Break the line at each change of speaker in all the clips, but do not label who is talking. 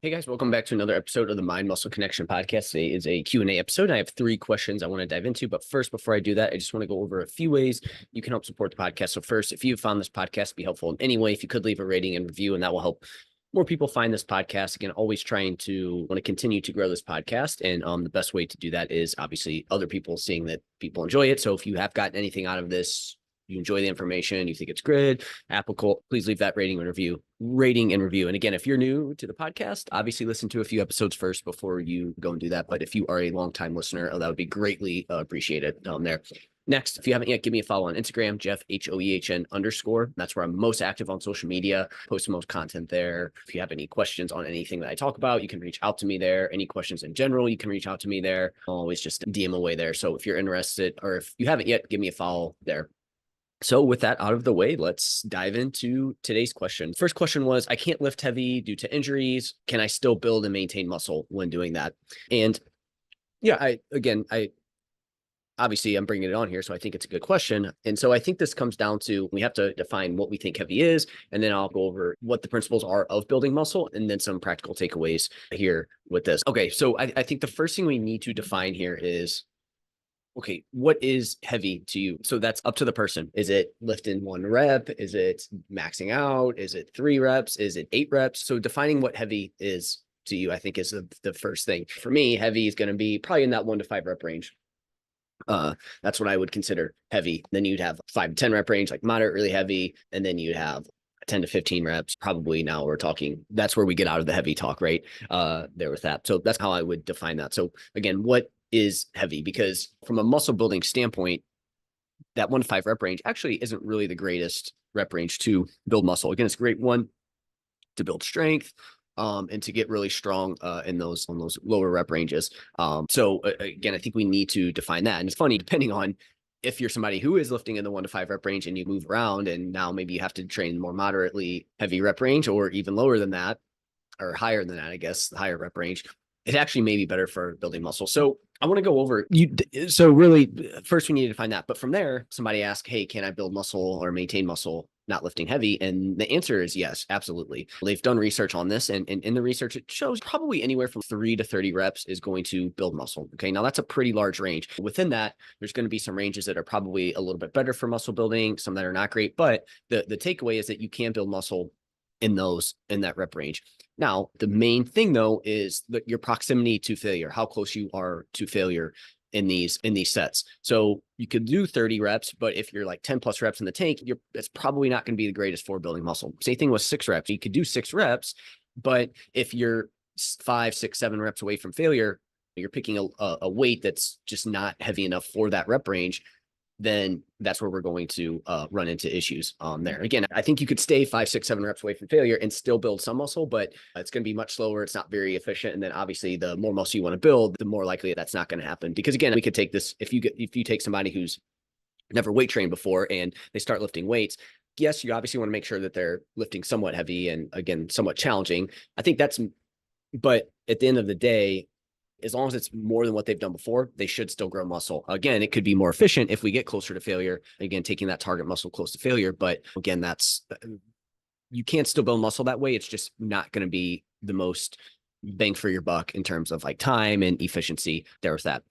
Hey guys, welcome back to another episode of the Mind Muscle Connection podcast. Today is a Q&A episode. I have 3 questions I want to dive into, but first, before I do that, I just want to go over a few ways you can help support the podcast. So first, if you found this podcast to be helpful in any way, if you could leave a rating and review, and that will help more people find this podcast. Again, always trying to want to continue to grow this podcast. And the best way to do that is obviously other people seeing that people enjoy it. So if you have gotten anything out of this, you enjoy the information, you think it's good, applicable, please leave that rating and review. And again, if you're new to the podcast, obviously listen to a few episodes first before you go and do that. But if you are a longtime listener, that would be greatly appreciated there. Next, if you haven't yet, give me a follow on Instagram, Jeff, HOEHN_. That's where I'm most active on social media, post most content there. If you have any questions on anything that I talk about, you can reach out to me there. Any questions in general, you can reach out to me there. I'll always just DM away there. So if you're interested, or if you haven't yet, give me a follow there. So with that out of the way, let's dive into today's question. First question was, I can't lift heavy due to injuries. Can I still build and maintain muscle when doing that? And yeah, I obviously I'm bringing it on here, so I think it's a good question. And so I think this comes down to, we have to define what we think heavy is, and then I'll go over what the principles are of building muscle, and then some practical takeaways here with this. Okay, so I think the first thing we need to define here is, okay, what is heavy to you? So that's up to the person. Is it lifting 1 rep? Is it maxing out? Is it 3 reps? Is it 8 reps? So defining what heavy is to you, I think is the first thing. For me, heavy is going to be probably in that 1 to 5 rep range. That's what I would consider heavy. Then you'd have 5 to 10 rep range, like moderate, really heavy. And then you'd have 10 to 15 reps. Probably now we're talking, that's where we get out of the heavy talk, right? There with that. So that's how I would define that. So again, what is heavy? Because from a muscle building standpoint, that 1 to 5 rep range actually isn't really the greatest rep range to build muscle. Again, it's a great one to build strength, and to get really strong on those lower rep ranges. So again, I think we need to define that. And it's funny, depending on if you're somebody who is lifting in the 1 to 5 rep range and you move around, and now maybe you have to train more moderately heavy rep range, or even lower than that, or higher than that, I guess, the higher rep range, it actually may be better for building muscle. So I want to go over so really first we need to define that. But from there, somebody asked, hey, can I build muscle or maintain muscle not lifting heavy? And the answer is yes, absolutely. They've done research on this, and in the research, it shows probably anywhere from 3 to 30 reps is going to build muscle. Okay, now that's a pretty large range. Within that, there's going to be some ranges that are probably a little bit better for muscle building, some that are not great. But the takeaway is that you can build muscle in that rep range. Now, the main thing though is your proximity to failure, how close you are to failure in these sets. So you could do 30 reps, but if you're like 10 plus reps in the tank, that's probably not going to be the greatest for building muscle. Same thing with 6 reps. You could do 6 reps, but if you're 5, 6, 7 reps away from failure, you're picking a weight that's just not heavy enough for that rep range, then that's where we're going to run into issues there. Again, I think you could stay 5, 6, 7 reps away from failure and still build some muscle, but it's going to be much slower. It's not very efficient. And then obviously the more muscle you want to build, the more likely that's not going to happen. Because again, we could take this, if you take somebody who's never weight trained before and they start lifting weights, yes, you obviously want to make sure that they're lifting somewhat heavy and again, somewhat challenging. I think but at the end of the day, as long as it's more than what they've done before, they should still grow muscle. Again, it could be more efficient if we get closer to failure. Again, taking that target muscle close to failure. But again, you can't still build muscle that way. It's just not going to be the most bang for your buck in terms of like time and efficiency there with that.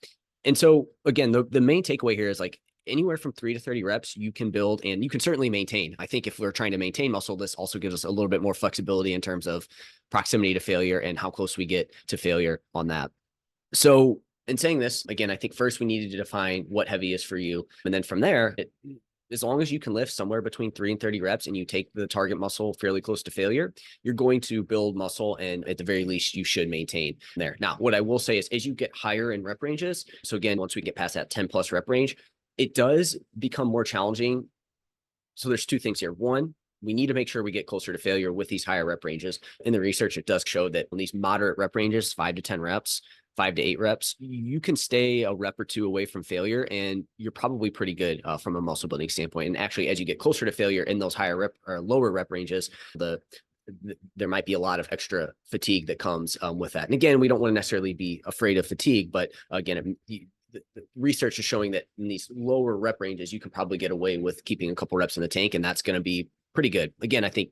And so again, the main takeaway here is like anywhere from 3 to 30 reps, you can build and you can certainly maintain. I think if we're trying to maintain muscle, this also gives us a little bit more flexibility in terms of proximity to failure and how close we get to failure on that. So in saying this, again, I think first we needed to define what heavy is for you. And then from there, as long as you can lift somewhere between 3 and 30 reps and you take the target muscle fairly close to failure, you're going to build muscle. And at the very least, you should maintain there. Now, what I will say is as you get higher in rep ranges, so again, once we get past that 10 plus rep range, it does become more challenging. So there's 2 things here. One, we need to make sure we get closer to failure with these higher rep ranges. In the research, it does show that in these moderate rep ranges, 5 to 10 reps, 5 to 8 reps, you can stay a rep or 2 away from failure, and you're probably pretty good from a muscle building standpoint. And actually, as you get closer to failure in those higher rep or lower rep ranges, there might be a lot of extra fatigue that comes with that. And again, we don't want to necessarily be afraid of fatigue, but again, the research is showing that in these lower rep ranges, you can probably get away with keeping a couple reps in the tank, and that's going to be pretty good. Again, I think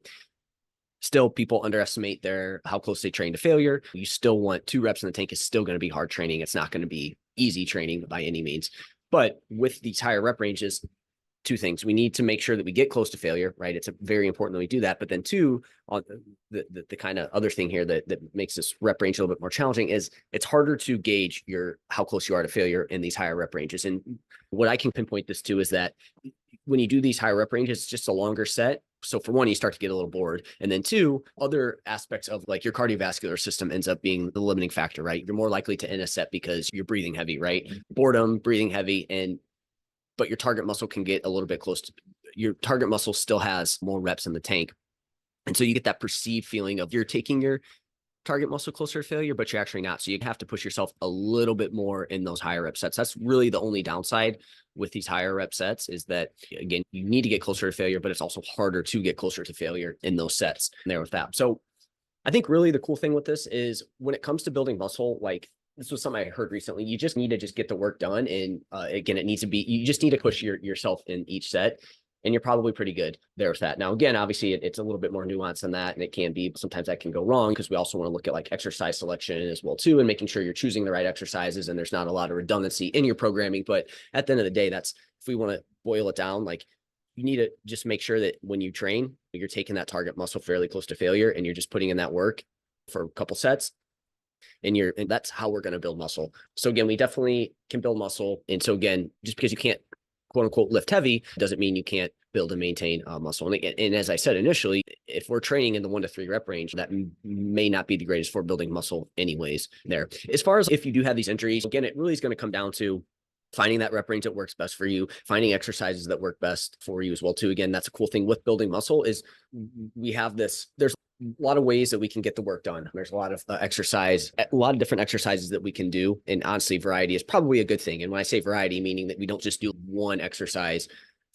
Still, people underestimate how close they train to failure. You still want 2 reps in the tank is still going to be hard training. It's not going to be easy training by any means. But with these higher rep ranges, 2 things. We need to make sure that we get close to failure, right? It's very important that we do that. But then 2, on the kind of other thing here that makes this rep range a little bit more challenging is it's harder to gauge how close you are to failure in these higher rep ranges. And what I can pinpoint this to is that when you do these higher rep ranges, it's just a longer set. So for one, you start to get a little bored. And then 2, other aspects of like your cardiovascular system ends up being the limiting factor, right? You're more likely to end a set because you're breathing heavy, right? Boredom, breathing heavy, but your target muscle can get a little bit close to your target muscle still has more reps in the tank. And so you get that perceived feeling of you're taking your target muscle closer to failure, but you're actually not. So you have to push yourself a little bit more in those higher rep sets. That's really the only downside with these higher rep sets is that, again, you need to get closer to failure, but it's also harder to get closer to failure in those sets and there with that. So I think really the cool thing with this is when it comes to building muscle, like this was something I heard recently, you just need to just get the work done. And again, you just need to push yourself in each set. And you're probably pretty good there with that. Now, again, obviously it's a little bit more nuanced than that. And it can be, sometimes that can go wrong because we also want to look at like exercise selection as well too, and making sure you're choosing the right exercises and there's not a lot of redundancy in your programming. But at the end of the day, if we want to boil it down, like you need to just make sure that when you train, you're taking that target muscle fairly close to failure and you're just putting in that work for a couple sets. And that's how we're going to build muscle. So again, we definitely can build muscle. And so again, just because you can't quote unquote lift heavy doesn't mean you can't build and maintain muscle. And as I said initially, if we're training in the 1 to 3 rep range, that may not be the greatest for building muscle anyways there. As far as if you do have these injuries, again, it really is going to come down to finding that rep range that works best for you, finding exercises that work best for you as well too. Again, that's a cool thing with building muscle is there's a lot of ways that we can get the work done. There's a lot of exercise, a lot of different exercises that we can do. And honestly, variety is probably a good thing. And when I say variety, meaning that we don't just do one exercise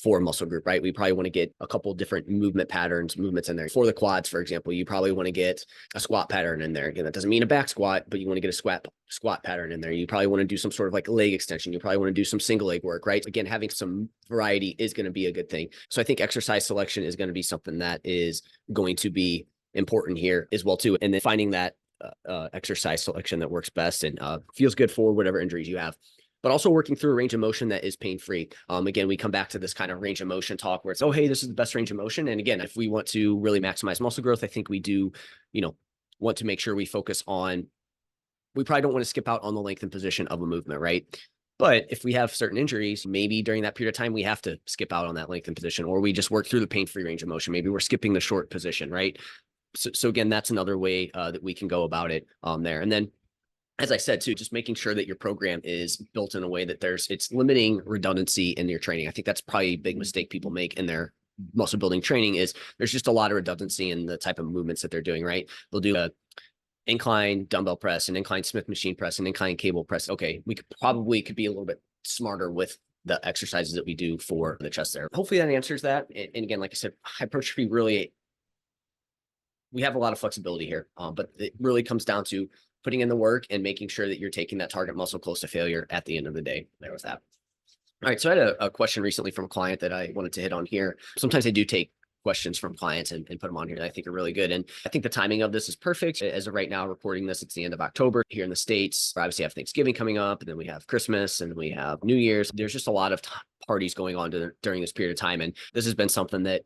for a muscle group, right? We probably want to get a couple of different movements in there. For the quads, for example, you probably want to get a squat pattern in there. Again, that doesn't mean a back squat, but you want to get a squat pattern in there. You probably want to do some sort of like leg extension. You probably want to do some single leg work, right? Again, having some variety is going to be a good thing. So I think exercise selection is going to be something that is going to be important here as well too. And then finding that exercise selection that works best and feels good for whatever injuries you have, but also working through a range of motion that is pain-free. Again, we come back to this kind of range of motion talk where it's, oh, hey, this is the best range of motion. And again, if we want to really maximize muscle growth, I think we do, want to make sure we focus on, we probably don't want to skip out on the length and position of a movement, right? But if we have certain injuries, maybe during that period of time, we have to skip out on that length and position, or we just work through the pain-free range of motion. Maybe we're skipping the short position, right? So again, that's another way that we can go about it there. And then, as I said, too, just making sure that your program is built in a way that it's limiting redundancy in your training. I think that's probably a big mistake people make in their muscle building training is there's just a lot of redundancy in the type of movements that they're doing, right? They'll do a incline dumbbell press, an incline Smith machine press, an incline cable press. Okay, we could be a little bit smarter with the exercises that we do for the chest there. Hopefully that answers that. And again, like I said, hypertrophy really, we have a lot of flexibility here, but it really comes down to putting in the work and making sure that you're taking that target muscle close to failure at the end of the day. There was that. All right. So I had a question recently from a client that I wanted to hit on here. Sometimes I do take questions from clients and put them on here that I think are really good. And I think the timing of this is perfect. As of right now, recording this, it's the end of October here in the States. We obviously have Thanksgiving coming up, and then we have Christmas, and we have New Year's. There's just a lot of parties going on during this period of time. And this has been something that,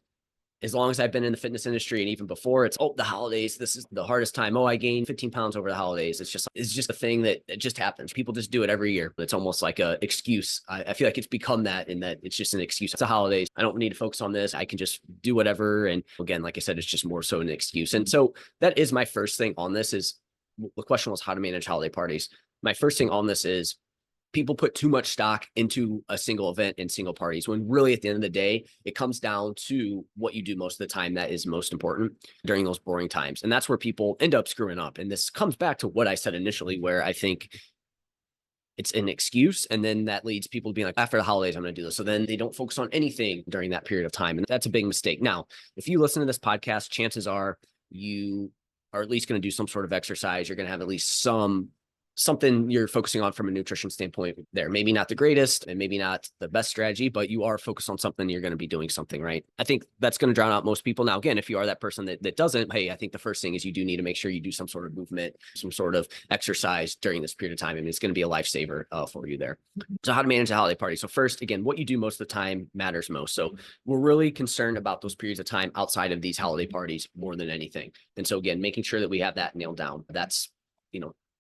as long as I've been in the fitness industry and even before, it's, the holidays, this is the hardest time. I gained 15 pounds over the holidays. It's just a thing that it just happens. People just do it every year. It's almost like a excuse. I feel like it's become that, in that it's just an excuse. It's the holidays. I don't need to focus on this. I can just do whatever. And again, like I said, it's just more so an excuse. And so that is my first thing on this is, the question was how to manage holiday parties. My first thing on this is, people put too much stock into a single event and single parties, when really at the end of the day, it comes down to what you do most of the time that is most important during those boring times. And that's where people end up screwing up. And this comes back to what I said initially, where I think it's an excuse. And then that leads people to be like, after the holidays, I'm going to do this. So then they don't focus on anything during that period of time. And that's a big mistake. Now, if you listen to this podcast, chances are you are at least going to do some sort of exercise. You're going to have at least some something you're focusing on from a nutrition standpoint there. Maybe not the greatest and maybe not the best strategy, but you are focused on something, you're going to be doing something, right? I think that's going to drown out most people. Now, again, if you are that person that doesn't, hey, I think the first thing is you do need to make sure you do some sort of movement, some sort of exercise during this period of time. I mean, it's going to be a lifesaver for you there. So how to manage the holiday party. So first, again, what you do most of the time matters most. So we're really concerned about those periods of time outside of these holiday parties more than anything. And so again, making sure that we have that nailed down. That's,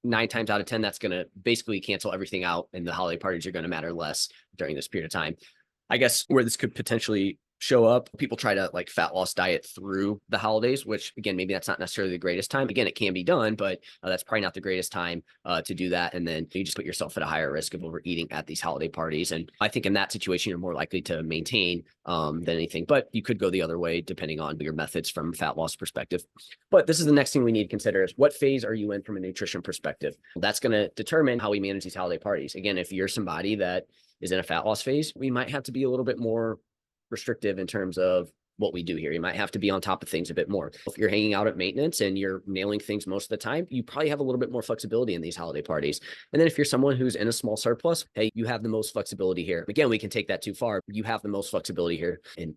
9 times out of 10, that's going to basically cancel everything out, and the holiday parties are going to matter less during this period of time. I guess where this could potentially show up, people try to like fat loss diet through the holidays, which again, maybe that's not necessarily the greatest time. Again, it can be done, but that's probably not the greatest time to do that. And then you just put yourself at a higher risk of overeating at these holiday parties. And I think in that situation, you're more likely to maintain than anything, but you could go the other way depending on your methods from a fat loss perspective. But this is the next thing we need to consider is what phase are you in from a nutrition perspective? That's going to determine how we manage these holiday parties. Again, if you're somebody that is in a fat loss phase, we might have to be a little bit more restrictive in terms of what we do here. You might have to be on top of things a bit more. If you're hanging out at maintenance and you're nailing things most of the time, you probably have a little bit more flexibility in these holiday parties. And then if you're someone who's in a small surplus, hey, you have the most flexibility here. Again, we can take that too far. You have the most flexibility here. And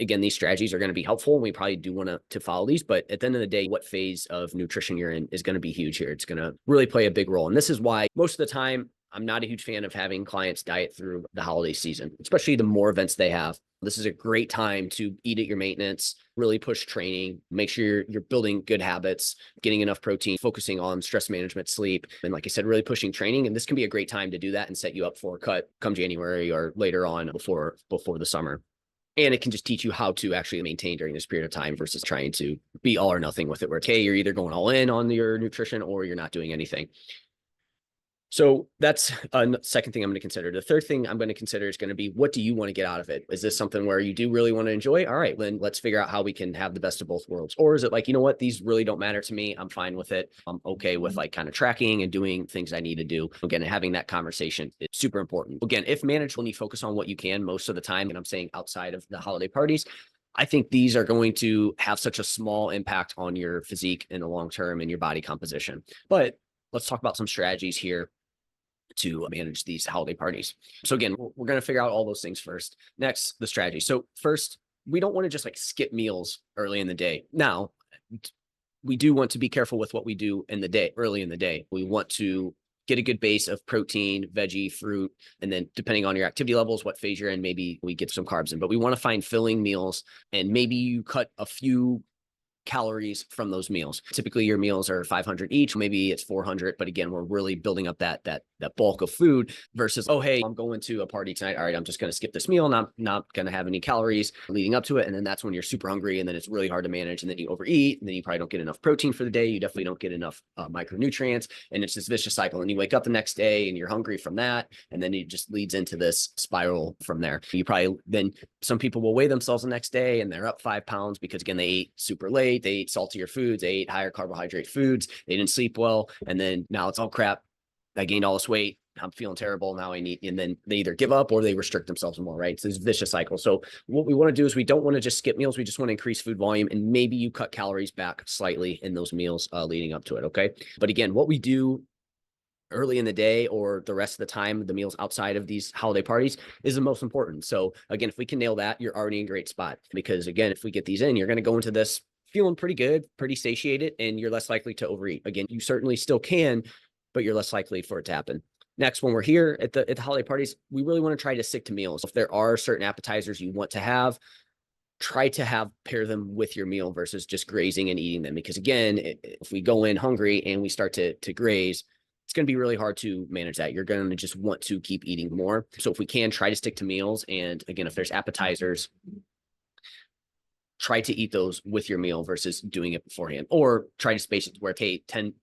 again, these strategies are going to be helpful, and we probably do want to follow these. But at the end of the day, what phase of nutrition you're in is going to be huge here. It's going to really play a big role. And this is why most of the time, I'm not a huge fan of having clients diet through the holiday season, especially the more events they have. This is a great time to eat at your maintenance, really push training, make sure you're building good habits, getting enough protein, focusing on stress management, sleep, and like I said, really pushing training. And this can be a great time to do that and set you up for a cut come January or later on before the summer. And it can just teach you how to actually maintain during this period of time versus trying to be all or nothing with it, where, okay, you're either going all in on your nutrition or you're not doing anything. So that's a second thing I'm going to consider. The third thing I'm going to consider is going to be, what do you want to get out of it? Is this something where you do really want to enjoy? All right, then let's figure out how we can have the best of both worlds. Or is it like, you know what, these really don't matter to me. I'm fine with it. I'm okay with like kind of tracking and doing things I need to do. Again, having that conversation is super important. Again, if managed, when you focus on what you can most of the time, and I'm saying outside of the holiday parties, I think these are going to have such a small impact on your physique in the long term and your body composition. But let's talk about some strategies here to manage these holiday parties. So again, we're going to figure out all those things first. Next, the strategy. So first, we don't want to just like skip meals early in the day. Now, we do want to be careful with what we do in the day, early in the day. We want to get a good base of protein, veggie, fruit, and then depending on your activity levels, what phase you're in, maybe we get some carbs in, but we want to find filling meals, and maybe you cut a few calories from those meals. Typically your meals are 500 each, maybe it's 400, but again, we're really building up that bulk of food versus, oh, hey, I'm going to a party tonight. All right, I'm just going to skip this meal and I'm not going to have any calories leading up to it. And then that's when you're super hungry, and then it's really hard to manage, and then you overeat, and then you probably don't get enough protein for the day. You definitely don't get enough micronutrients, and it's this vicious cycle. And you wake up the next day and you're hungry from that, and then it just leads into this spiral from there. You probably, then some people will weigh themselves the next day and they're up 5 pounds because again, they ate super late, they ate saltier foods, they ate higher carbohydrate foods, they didn't sleep well, and then now it's all crap. I gained all this weight. I'm feeling terrible. Now I need, and then they either give up or they restrict themselves more, right? So it's this vicious cycle. So what we want to do is we don't want to just skip meals. We just want to increase food volume, and maybe you cut calories back slightly in those meals leading up to it. Okay. But again, what we do early in the day or the rest of the time, the meals outside of these holiday parties is the most important. So again, if we can nail that, you're already in a great spot, because again, if we get these in, you're going to go into this feeling pretty good, pretty satiated, and you're less likely to overeat. Again, you certainly still can, but you're less likely for it to happen. Next, when we're here at the holiday parties, we really want to try to stick to meals. If there are certain appetizers you want to have, try to pair them with your meal versus just grazing and eating them. Because again, if we go in hungry and we start to graze, it's going to be really hard to manage that. You're going to just want to keep eating more. So if we can, try to stick to meals. And again, if there's appetizers, try to eat those with your meal versus doing it beforehand, or try to space it where, okay, 10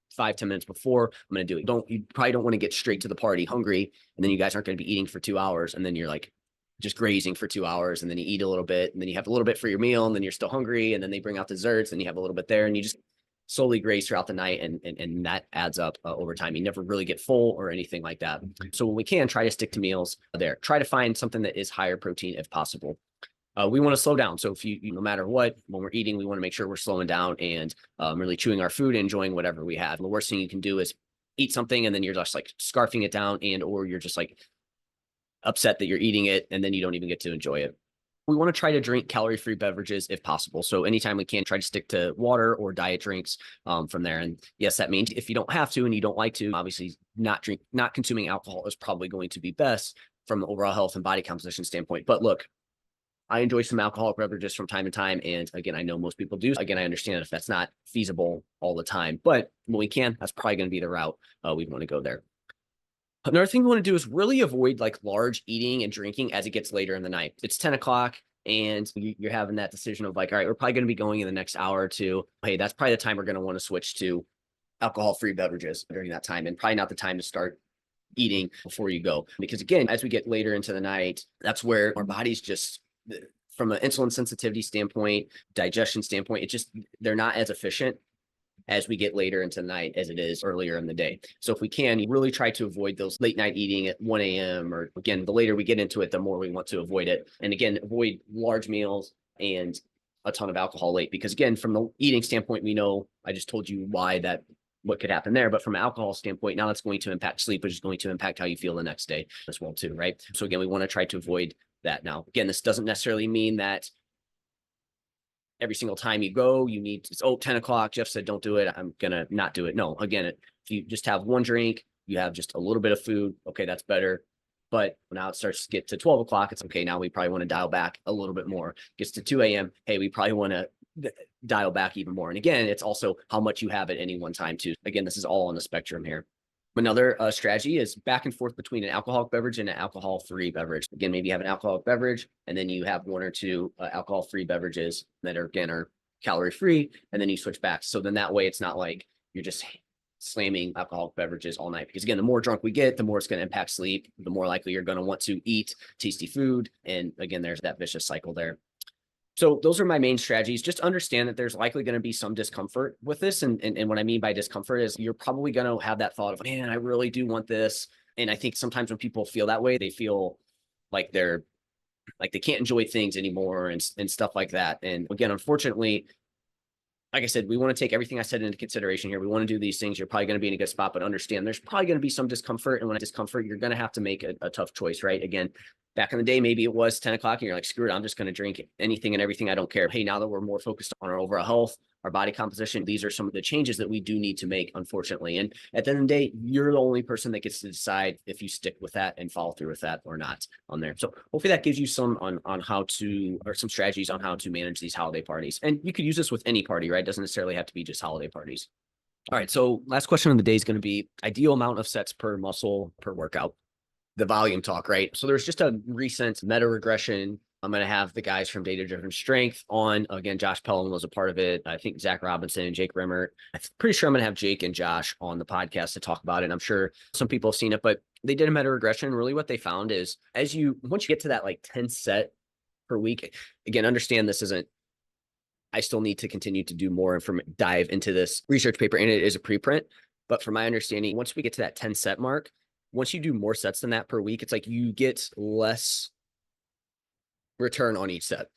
minutes before I'm going to do it. You probably don't want to get straight to the party hungry, and then you guys aren't going to be eating for 2 hours, and then you're like just grazing for 2 hours, and then you eat a little bit, and then you have a little bit for your meal, and then you're still hungry, and then they bring out desserts, and you have a little bit there, and you just slowly graze throughout the night, and that adds up over time. You never really get full or anything like that. So when we can, try to stick to meals there. Try to find something that is higher protein if possible. We want to slow down. So if no matter what, when we're eating, we want to make sure we're slowing down and really chewing our food and enjoying whatever we have. And the worst thing you can do is eat something and then you're just like scarfing it down, and or you're just like upset that you're eating it and then you don't even get to enjoy it. We want to try to drink calorie-free beverages if possible. So anytime we can, try to stick to water or diet drinks from there. And yes, that means if you don't have to and you don't like to, obviously not consuming alcohol is probably going to be best from an overall health and body composition standpoint. But look, I enjoy some alcoholic beverages from time to time. And again, I know most people do. Again, I understand if that's not feasible all the time, but when we can, that's probably going to be the route we'd want to go there. Another thing we want to do is really avoid like large eating and drinking as it gets later in the night. It's 10 o'clock and you're having that decision of like, all right, we're probably going to be going in the next hour or two. Hey, that's probably the time we're going to want to switch to alcohol-free beverages during that time, and probably not the time to start eating before you go. Because again, as we get later into the night, that's where our bodies just, from an insulin sensitivity standpoint, digestion standpoint, they're not as efficient as we get later into the night as it is earlier in the day. So if we can, really try to avoid those late night eating at 1 a.m. or again, the later we get into it, the more we want to avoid it. And again, avoid large meals and a ton of alcohol late, because again, from the eating standpoint, we know, I just told you what could happen there. But from an alcohol standpoint, now that's going to impact sleep, which is going to impact how you feel the next day as well too, right? So again, we want to try to avoid that. Now, again, this doesn't necessarily mean that every single time you go, you need to, 10 o'clock, Jeff said, don't do it, I'm going to not do it. No, again, if you just have one drink, you have just a little bit of food, okay, that's better. But now it starts to get to 12 o'clock, it's okay, now we probably want to dial back a little bit more. Gets to 2 a.m., hey, we probably want to dial back even more. And again, it's also how much you have at any one time too. Again, this is all on the spectrum here. Another strategy is back and forth between an alcoholic beverage and an alcohol-free beverage. Again, maybe you have an alcoholic beverage and then you have one or two alcohol-free beverages that are calorie-free, and then you switch back. So then that way it's not like you're just slamming alcoholic beverages all night, because again, the more drunk we get, the more it's going to impact sleep, the more likely you're going to want to eat tasty food. And again, there's that vicious cycle there. So those are my main strategies. Just understand that there's likely going to be some discomfort with this. And what I mean by discomfort is you're probably going to have that thought of, man, I really do want this. And I think sometimes when people feel that way, they feel like they can't enjoy things anymore and stuff like that. And again, unfortunately, like I said, we want to take everything I said into consideration here. We want to do these things. You're probably going to be in a good spot, but understand there's probably going to be some discomfort. And when discomfort, you're going to have to make a tough choice, right? Again, back in the day, maybe it was 10 o'clock and you're like, screw it, I'm just going to drink anything and everything. I don't care. Hey, now that we're more focused on our overall health, our body composition, these are some of the changes that we do need to make, unfortunately. And at the end of the day, you're the only person that gets to decide if you stick with that and follow through with that or not on there. So hopefully that gives you some on how to, or some strategies on how to manage these holiday parties. And you could use this with any party, right? It doesn't necessarily have to be just holiday parties. All right. So last question of the day is going to be ideal amount of sets per muscle per workout. The volume talk, right? So there's just a recent meta regression. I'm going to have the guys from Data Driven Strength on. Again, Josh Pellin was a part of it. I think Zach Robinson and Jake Rimmer. I'm pretty sure I'm going to have Jake and Josh on the podcast to talk about it. I'm sure some people have seen it, but they did a meta regression. Really what they found is once you get to that like 10 set per week, again, understand this isn't, I still need to continue to do more and dive into this research paper, and it is a preprint. But from my understanding, once we get to that 10 set mark, once you do more sets than that per week, it's like you get less return on each set.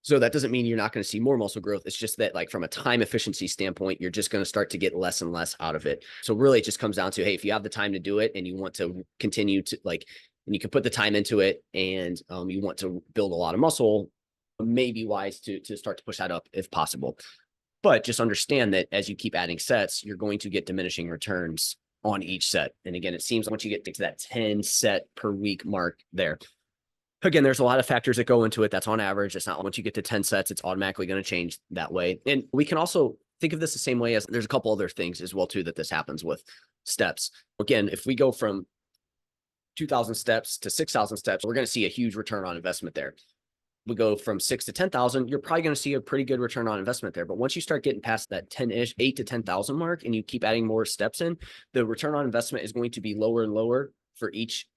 So that doesn't mean you're not going to see more muscle growth. It's just that like from a time efficiency standpoint, you're just going to start to get less and less out of it. So really it just comes down to, hey, if you have the time to do it and you want to continue to and you can put the time into it and you want to build a lot of muscle, it may be wise to start to push that up if possible. But just understand that as you keep adding sets, you're going to get diminishing returns on each set. And again, it seems once you get to that 10 set per week mark there, again, there's a lot of factors that go into it. That's on average. It's not once you get to 10 sets, it's automatically going to change that way. And we can also think of this the same way as there's a couple other things as well, too, that this happens with steps. Again, if we go from 2,000 steps to 6,000 steps, we're going to see a huge return on investment there. We go from 6 to 10,000, you're probably going to see a pretty good return on investment there. But once you start getting past that 10-ish, 8 to 10,000 mark, and you keep adding more steps in, the return on investment is going to be lower and lower for each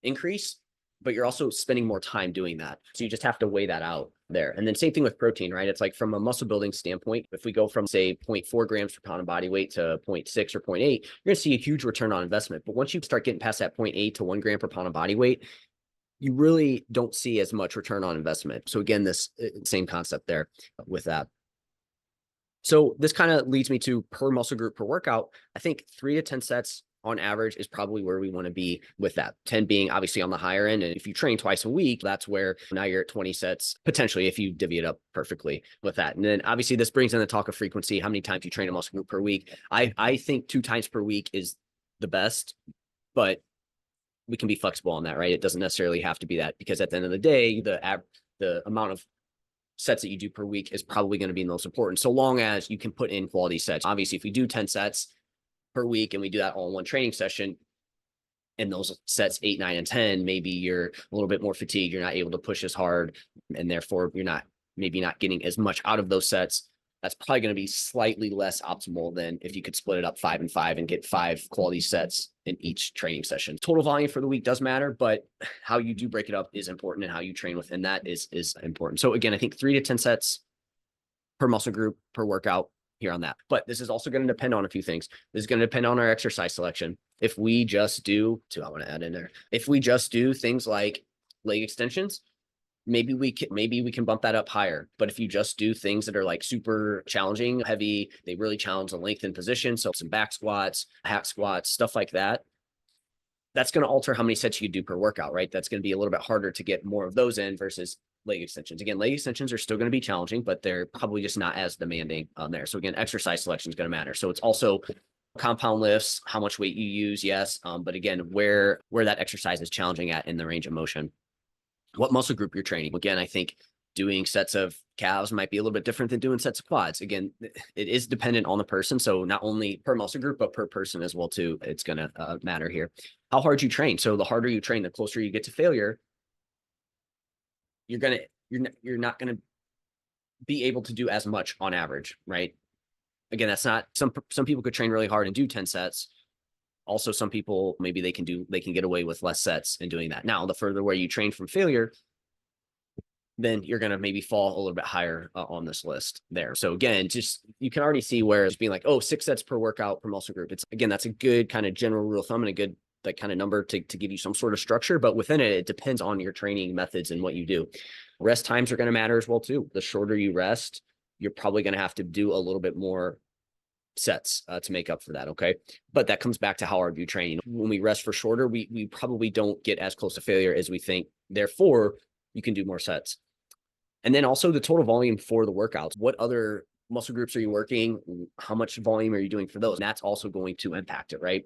increase, but you're also spending more time doing that. So you just have to weigh that out there. And then same thing with protein, right? It's like from a muscle building standpoint, if we go from say 0.4 grams per pound of body weight to 0.6 or 0.8, you're going to see a huge return on investment. But once you start getting past that 0.8 to 1 gram per pound of body weight, you really don't see as much return on investment. So again, this same concept there with that. So this kind of leads me to per muscle group per workout. I think 3 to 10 sets on average is probably where we want to be with that. 10 being obviously on the higher end. And if you train twice a week, that's where now you're at 20 sets, potentially, if you divvy it up perfectly with that. And then obviously this brings in the talk of frequency, how many times you train a muscle group per week. I think 2 times per week is the best, but we can be flexible on that, right? It doesn't necessarily have to be that, because at the end of the day, the amount of sets that you do per week is probably going to be most important, so long as you can put in quality sets. Obviously, if we do 10 sets per week and we do that all in one training session, and those sets 8, 9, and 10, maybe you're a little bit more fatigued, you're not able to push as hard, and therefore you're not getting as much out of those sets. That's probably going to be slightly less optimal than if you could split it up 5 and 5 and get 5 quality sets in each training session. Total volume for the week does matter, but how you do break it up is important, and how you train within that is important. So again, I think 3 to 10 sets per muscle group per workout here on that. But this is also going to depend on a few things. This is going to depend on our exercise selection. If we just do, I want to add in there, if we just do things like leg extensions, maybe we can bump that up higher. But if you just do things that are like super challenging, heavy, they really challenge the length and position. So some back squats, hack squats, stuff like that. That's going to alter how many sets you do per workout, right? That's going to be a little bit harder to get more of those in versus leg extensions. Again, leg extensions are still going to be challenging, but they're probably just not as demanding on there. So again, exercise selection is going to matter. So it's also compound lifts, how much weight you use, yes. But again, where that exercise is challenging at in the range of motion. What muscle group you're training. Again, I think doing sets of calves might be a little bit different than doing sets of quads. Again, it is dependent on the person. So not only per muscle group, but per person as well too. It's going to matter here. How hard you train. So the harder you train, the closer you get to failure, you're not going to be able to do as much on average, right? Again, that's not, some people could train really hard and do 10 sets. Also, some people, maybe they can get away with less sets in doing that. Now, the further away you train from failure, then you're going to maybe fall a little bit higher on this list there. So again, just, you can already see where it's being like, oh, 6 sets per workout per muscle group. It's, again, that's a good kind of general rule of thumb and a good like kind of number to give you some sort of structure, but within it, it depends on your training methods and what you do. Rest times are going to matter as well too. The shorter you rest, you're probably going to have to do a little bit more sets to make up for that. Okay. But that comes back to how hard you train. When we rest for shorter, we probably don't get as close to failure as we think. Therefore, you can do more sets. And then also the total volume for the workouts. What other muscle groups are you working? How much volume are you doing for those? And that's also going to impact it, right?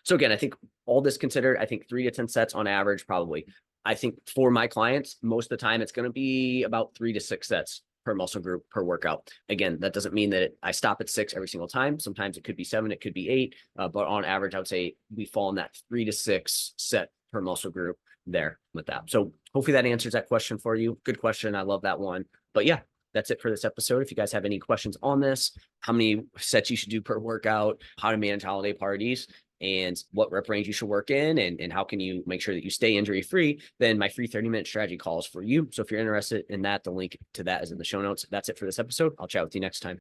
So again, I think all this considered, I think 3 to 10 sets on average, probably. I think for my clients, most of the time, it's going to be about 3 to 6 sets per muscle group per workout. Again, that doesn't mean that I stop at 6 every single time. Sometimes it could be 7, it could be 8, but on average, I would say we fall in that 3 to 6 set per muscle group there with that. So hopefully that answers that question for you. Good question. I love that one. But yeah, that's it for this episode. If you guys have any questions on this, how many sets you should do per workout, how to manage holiday parties, and what rep range you should work in, and how can you make sure that you stay injury free, then my free 30-minute strategy call is for you. So if you're interested in that, the link to that is in the show notes. That's it for this episode. I'll chat with you next time.